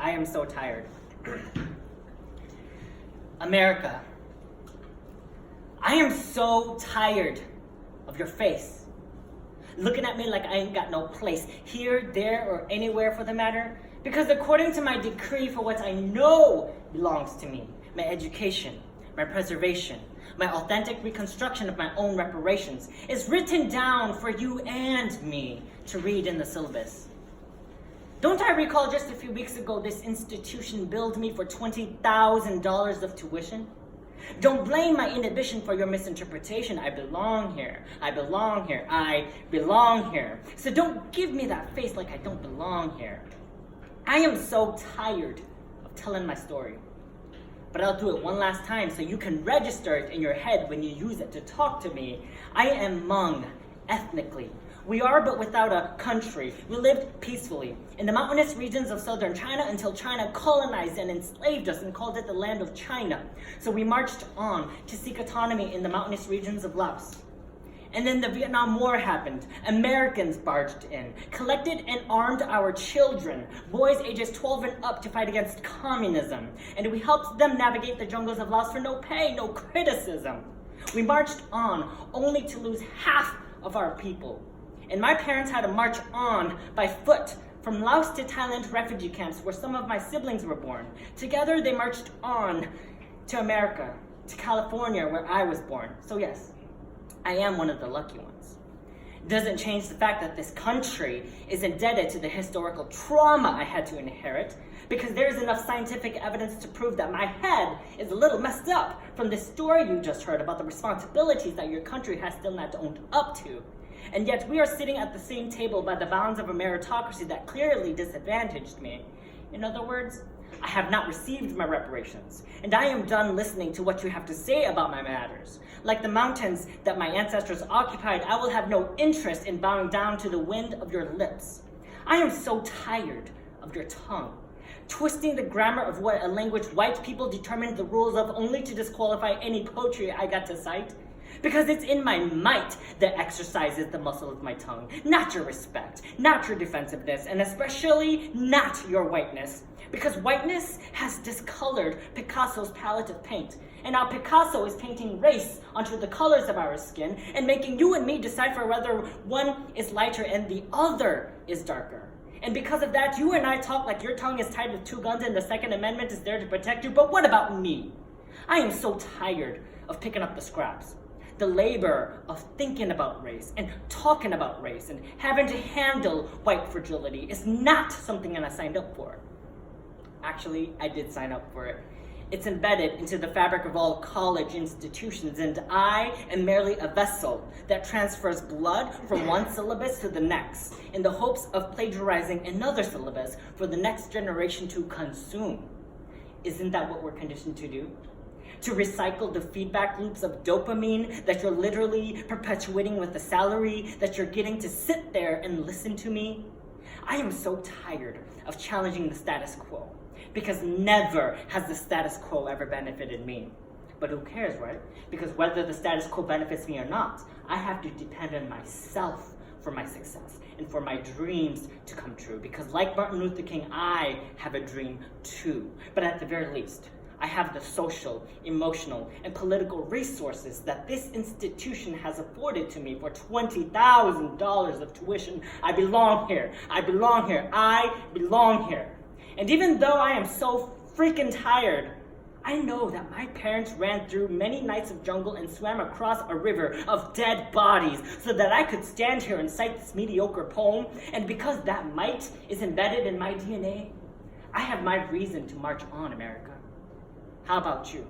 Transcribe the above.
I am so tired. America, I am so tired of your face. Looking at me like I ain't got no place here, there, or anywhere for the matter. Because according to my decree for what I know belongs to me, my education, my preservation, my authentic reconstruction of my own reparations, is written down for you and me to read in the syllabus. Don't I recall just a few weeks ago this institution billed me for $20,000 of tuition? Don't blame my inhibition for your misinterpretation. I belong here. I belong here. I belong here. So don't give me that face like I don't belong here. I am so tired of telling my story. But I'll do it one last time so you can register it in your head when you use it to talk to me. I am Hmong, ethnically. We are but without a country. We lived peacefully in the mountainous regions of southern China until China colonized and enslaved us and called it the land of China. So we marched on to seek autonomy in the mountainous regions of Laos. And then the Vietnam War happened. Americans barged in, collected and armed our children, boys ages 12 and up, to fight against communism. And we helped them navigate the jungles of Laos for no pay, no criticism. We marched on only to lose half of our people. And my parents had to march on by foot from Laos to Thailand refugee camps where some of my siblings were born. Together they marched on to America, to California where I was born. So yes, I am one of the lucky ones. It doesn't change the fact that this country is indebted to the historical trauma I had to inherit, because there's enough scientific evidence to prove that my head is a little messed up from the story you just heard about the responsibilities that your country has still not owned up to. And yet we are sitting at the same table by the bounds of a meritocracy that clearly disadvantaged me. In other words, I have not received my reparations, and I am done listening to what you have to say about my matters. Like the mountains that my ancestors occupied, I will have no interest in bowing down to the wind of your lips. I am so tired of your tongue, twisting the grammar of what a language white people determined the rules of only to disqualify any poetry I got to cite. Because it's in my might that exercises the muscle of my tongue, not your respect, not your defensiveness, and especially not your whiteness. Because whiteness has discolored Picasso's palette of paint, and now Picasso is painting race onto the colors of our skin and making you and me decipher whether one is lighter and the other is darker. And because of that, you and I talk like your tongue is tied with two guns and the Second Amendment is there to protect you. But what about me? I am so tired of picking up the scraps. The labor of thinking about race and talking about race and having to handle white fragility is not something that I signed up for. Actually, I did sign up for it. It's embedded into the fabric of all college institutions, and I am merely a vessel that transfers blood from one syllabus to the next in the hopes of plagiarizing another syllabus for the next generation to consume. Isn't that what we're conditioned to do? To recycle the feedback loops of dopamine that you're literally perpetuating with the salary that you're getting to sit there and listen to me? I am so tired of challenging the status quo, because never has the status quo ever benefited me. But who cares, right? Because whether the status quo benefits me or not, I have to depend on myself for my success and for my dreams to come true. Because like Martin Luther King, I have a dream too. But at the very least, I have the social, emotional, and political resources that this institution has afforded to me for $20,000 of tuition. I belong here. I belong here. I belong here. And even though I am so freaking tired, I know that my parents ran through many nights of jungle and swam across a river of dead bodies so that I could stand here and cite this mediocre poem. And because that might is embedded in my DNA, I have my reason to march on, America. How about you?